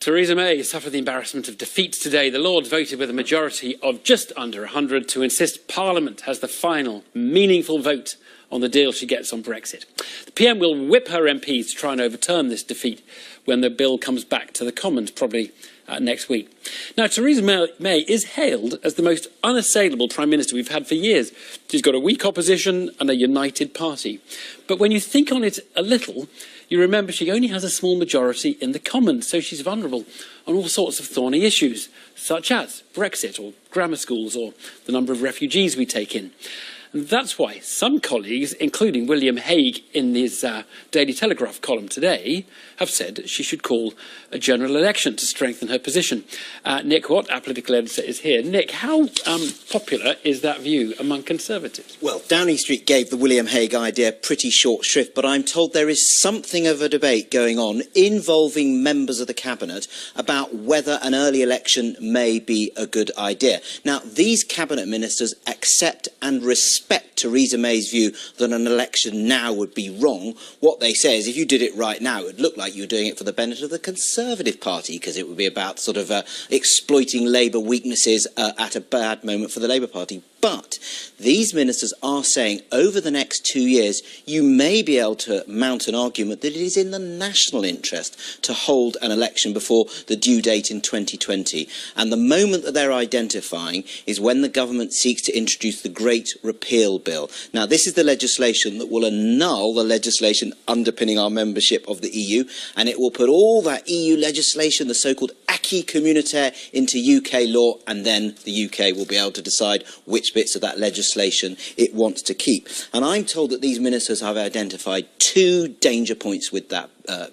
Theresa May suffered the embarrassment of defeat today. The Lords voted with a majority of just under 100 to insist Parliament has the final, meaningful vote on the deal she gets on Brexit. The PM will whip her MPs to try and overturn this defeat when the bill comes back to the Commons, probably next week. Now, Theresa May is hailed as the most unassailable Prime Minister we've had for years. She's got a weak opposition and a united party. But when you think on it a little, you remember she only has a small majority in the Commons, so she's vulnerable on all sorts of thorny issues, such as Brexit or grammar schools or the number of refugees we take in. And that's why some colleagues, including William Hague in his Daily Telegraph column today, have said she should call a general election to strengthen her position. Nick Watt, our political editor, is here. Nick, how popular is that view among Conservatives? Well, Downing Street gave the William Hague idea pretty short shrift, but I'm told there is something of a debate going on involving members of the Cabinet about whether an early election may be a good idea. Now, these Cabinet ministers accept and respect Theresa May's view that an election now would be wrong. What they say is if you did it right now, it would look like you were doing it for the benefit of the Conservative Party, because it would be about sort of exploiting Labour weaknesses at a bad moment for the Labour Party. But these ministers are saying over the next 2 years, you may be able to mount an argument that it is in the national interest to hold an election before the due date in 2020. And the moment that they're identifying is when the government seeks to introduce the Great Repeal Bill. Now, this is the legislation that will annul the legislation underpinning our membership of the EU, and it will put all that EU legislation, the so-called acquis communautaire, into UK law, and then the UK will be able to decide which bits of that legislation it wants to keep. And I'm told that these ministers have identified 2 danger points with that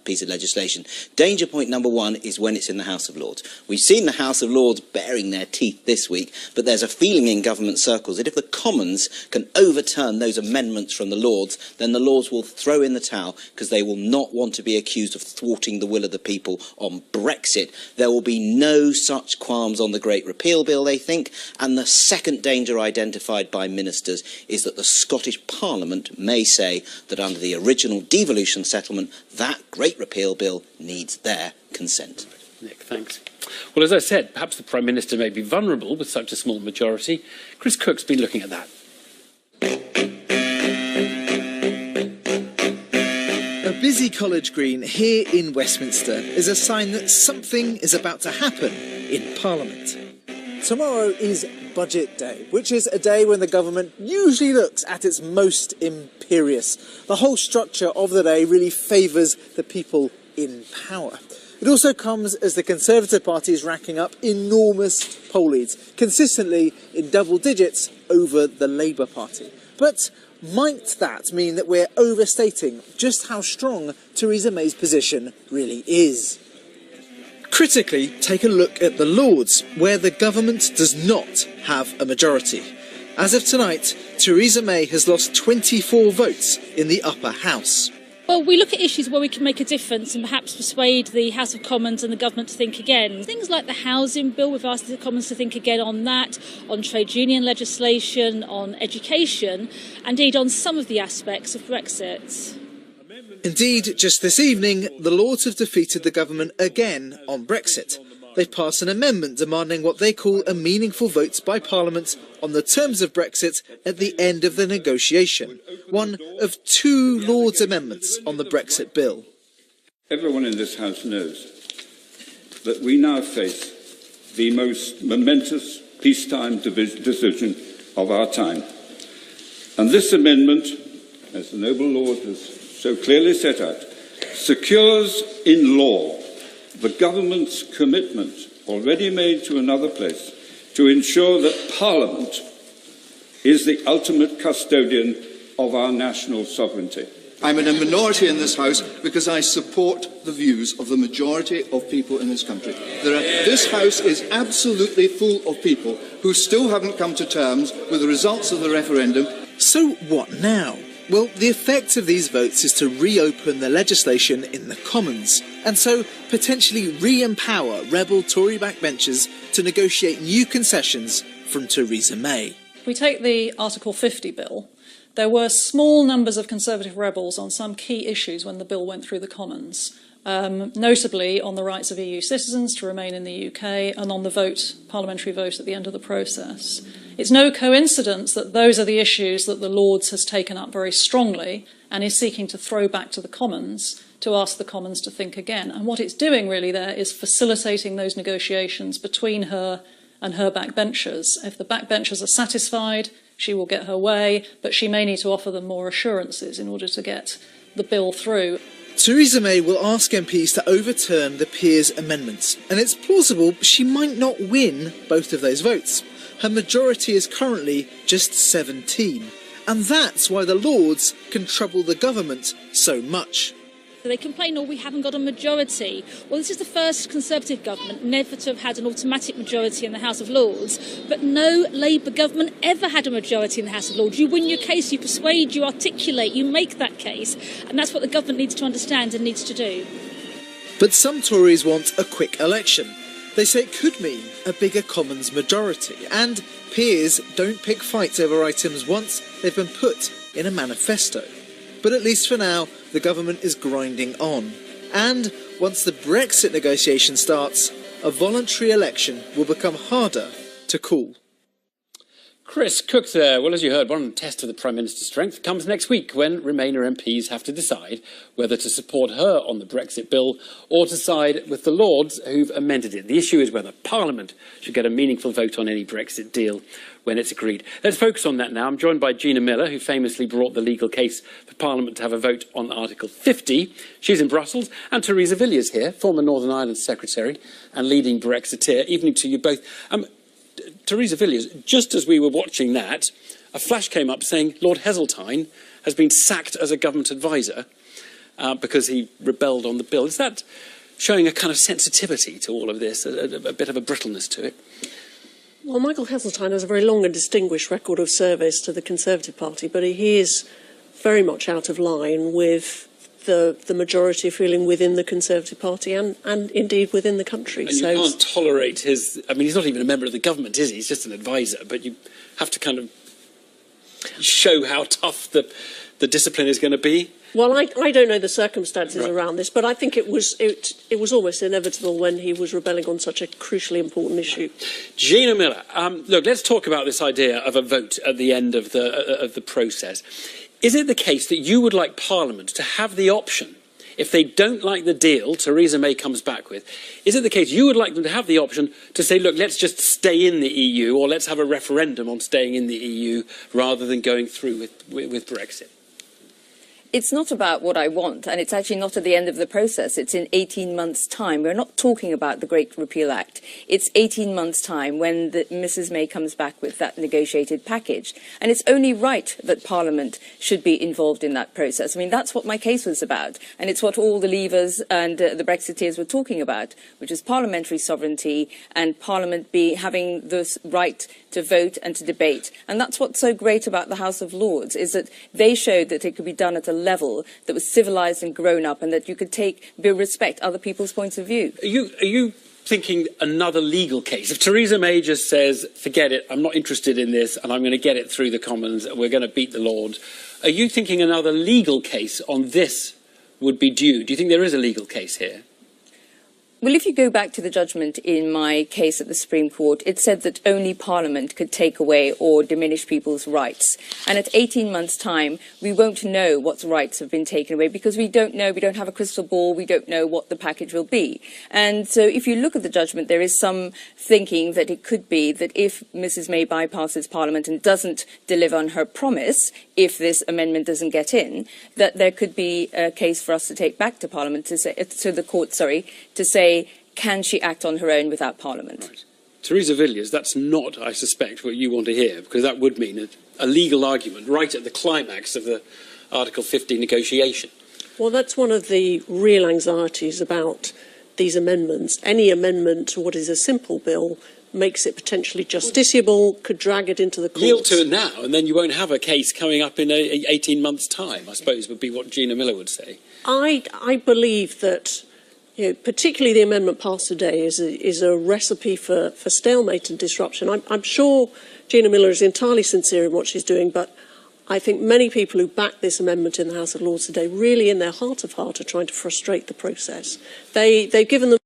piece of legislation. Danger point number 1 is when it's in the House of Lords. We've seen the House of Lords baring their teeth this week, but there's a feeling in government circles that if the Commons can overturn those amendments from the Lords, then the Lords will throw in the towel, because they will not want to be accused of thwarting the will of the people on Brexit. There will be no such qualms on the Great Repeal Bill, they think. And the second danger identified by ministers is that the Scottish Parliament may say that under the original devolution settlement, that Great Repeal Bill needs their consent. Nick, thanks. Well, as I said, perhaps the Prime Minister may be vulnerable with such a small majority. Chris Cook's been looking at that. A busy College Green here in Westminster is a sign that something is about to happen in Parliament. Tomorrow is Budget Day, which is a day when the government usually looks at its most imperious. The whole structure of the day really favours the people in power. It also comes as the Conservative Party is racking up enormous poll leads, consistently in double digits over the Labour Party. But might that mean that we're overstating just how strong Theresa May's position really is? Critically, take a look at the Lords, where the government does not have a majority. As of tonight, Theresa May has lost 24 votes in the upper house. Well, we look at issues where we can make a difference and perhaps persuade the House of Commons and the government to think again. Things like the housing bill, we've asked the Commons to think again on that, on trade union legislation, on education, indeed on some of the aspects of Brexit. Indeed, just this evening, the Lords have defeated the government again on Brexit. They've passed an amendment demanding what they call a meaningful vote by Parliament on the terms of Brexit at the end of the negotiation, one of 2 Lords' amendments on the Brexit bill. Everyone in this House knows that we now face the most momentous peacetime decision of our time. And this amendment, as the noble Lord has so clearly set out, secures in law the government's commitment, already made to another place, to ensure that Parliament is the ultimate custodian of our national sovereignty. I'm in a minority in this House because I support the views of the majority of people in this country. This House is absolutely full of people who still haven't come to terms with the results of the referendum. So what now? Well, the effect of these votes is to reopen the legislation in the Commons, and so potentially re-empower rebel Tory backbenchers to negotiate new concessions from Theresa May. If we take the Article 50 bill, there were small numbers of Conservative rebels on some key issues when the bill went through the Commons. notably on the rights of EU citizens to remain in the UK and on the parliamentary vote at the end of the process. It's no coincidence that those are the issues that the Lords has taken up very strongly and is seeking to throw back to the Commons to ask the Commons to think again. And what it's doing really there is facilitating those negotiations between her and her backbenchers. If the backbenchers are satisfied, she will get her way, but she may need to offer them more assurances in order to get the bill through. Theresa May will ask MPs to overturn the peers' amendments, and it's plausible she might not win both of those votes. Her majority is currently just 17, and that's why the Lords can trouble the government so much. They complain, we haven't got a majority. Well, this is the first Conservative government never to have had an automatic majority in the House of Lords, but no Labour government ever had a majority in the House of Lords. You win your case, you persuade, you articulate, you make that case, and that's what the government needs to understand and needs to do. But some Tories want a quick election. They say it could mean a bigger Commons majority, and peers don't pick fights over items once they've been put in a manifesto. But at least for now, the government is grinding on. And once the Brexit negotiation starts, a voluntary election will become harder to call. Chris Cook there. Well, as you heard, one test of the Prime Minister's strength comes next week when Remainer MPs have to decide whether to support her on the Brexit bill or to side with the Lords who've amended it. The issue is whether Parliament should get a meaningful vote on any Brexit deal when it's agreed. Let's focus on that now. I'm joined by Gina Miller, who famously brought the legal case for Parliament to have a vote on Article 50. She's in Brussels. And Theresa Villiers here, former Northern Ireland Secretary and leading Brexiteer. Evening to you both. Theresa Villiers, just as we were watching that, a flash came up saying Lord Heseltine has been sacked as a government advisor because he rebelled on the bill. Is that showing a kind of sensitivity to all of this, a bit of a brittleness to it? Well, Michael Heseltine has a very long and distinguished record of service to the Conservative Party, but he is very much out of line with the majority feeling within the Conservative Party and indeed within the country. And you can't tolerate his... I mean, he's not even a member of the government, is he? He's just an advisor. But you have to kind of show how tough the discipline is going to be. Well, I don't know the circumstances around this, but I think it was almost inevitable when he was rebelling on such a crucially important issue. Gina Miller, look, let's talk about this idea of a vote at the end of the process. Is it the case that you would like Parliament to have the option, if they don't like the deal Theresa May comes back with, is it the case you would like them to have the option to say, look, let's just stay in the EU, or let's have a referendum on staying in the EU rather than going through with Brexit? It's not about what I want, and it's actually not at the end of the process. It's in 18 months' time. We're not talking about the Great Repeal Act. It's 18 months' time when Mrs May comes back with that negotiated package. And it's only right that Parliament should be involved in that process. I mean, that's what my case was about. And it's what all the Leavers and the Brexiteers were talking about, which is parliamentary sovereignty and Parliament having this right to vote and to debate. And that's what's so great about the House of Lords, is that they showed that it could be done at a level that was civilised and grown up, and that you could respect other people's points of view. Are you thinking another legal case? If Theresa May just says, forget it, I'm not interested in this, and I'm going to get it through the Commons, and we're going to beat the Lords, are you thinking another legal case on this would be due? Do you think there is a legal case here? Well, if you go back to the judgment in my case at the Supreme Court, it said that only Parliament could take away or diminish people's rights. And at 18 months' time, we won't know what rights have been taken away because we don't know, we don't have a crystal ball, we don't know what the package will be. And so if you look at the judgment, there is some thinking that it could be that if Mrs May bypasses Parliament and doesn't deliver on her promise, if this amendment doesn't get in, that there could be a case for us to take back to Parliament, to the court, to say, can she act on her own without Parliament? Right. Theresa Villiers, that's not, I suspect, what you want to hear, because that would mean a legal argument right at the climax of the Article 50 negotiation. Well, that's one of the real anxieties about these amendments. Any amendment to what is a simple bill makes it potentially justiciable, could drag it into the courts. Yield to it now, and then you won't have a case coming up in 18 months' time, I suppose, would be what Gina Miller would say. I believe that, particularly the amendment passed today is a recipe for stalemate and disruption. I'm sure Gina Miller is entirely sincere in what she's doing, but I think many people who back this amendment in the House of Lords today really in their heart of heart are trying to frustrate the process. They've given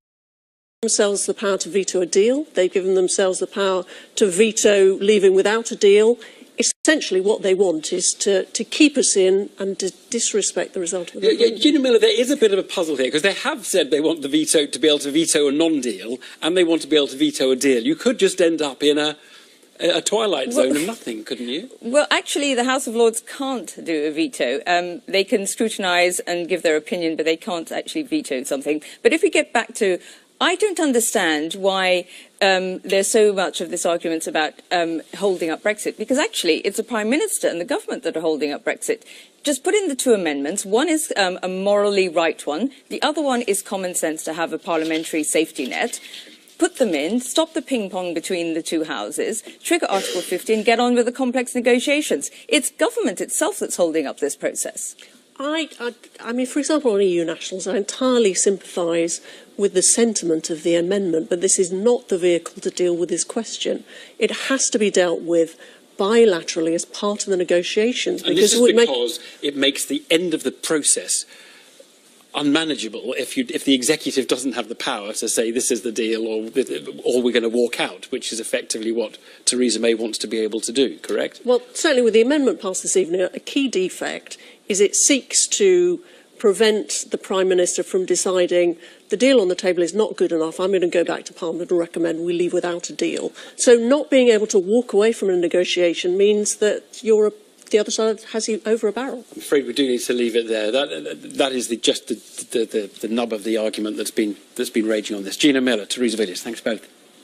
themselves the power to veto a deal. They've given themselves the power to veto leaving without a deal. Essentially what they want is to keep us in and to disrespect the result of the referendum. Gina Miller, there is a bit of a puzzle here, because they have said they want the veto to be able to veto a non-deal, and they want to be able to veto a deal. You could just end up in a twilight zone of nothing, couldn't you? Well, actually, the House of Lords can't do a veto. They can scrutinise and give their opinion, but they can't actually veto something. But if we get back to, I don't understand why there's so much of this argument about holding up Brexit, because actually it's the Prime Minister and the government that are holding up Brexit. Just put in the two amendments. One is a morally right one. The other one is common sense, to have a parliamentary safety net. Put them in, stop the ping-pong between the two houses, trigger Article 50 and get on with the complex negotiations. It's government itself that's holding up this process. I mean, for example, on EU nationals, I entirely sympathise with the sentiment of the amendment, but this is not the vehicle to deal with this question. It has to be dealt with bilaterally as part of the negotiations. And this is because it makes the end of the process unmanageable if the executive doesn't have the power to say this is the deal, or we're going to walk out, which is effectively what Theresa May wants to be able to do, correct? Well, certainly with the amendment passed this evening, a key defect is it seeks to prevent the Prime Minister from deciding the deal on the table is not good enough, I'm going to go back to Parliament and recommend we leave without a deal. So not being able to walk away from a negotiation means that the other side has you over a barrel. I'm afraid we do need to leave it there. That is just the nub of the argument that's been raging on this. Gina Miller, Theresa Villiers, thanks both.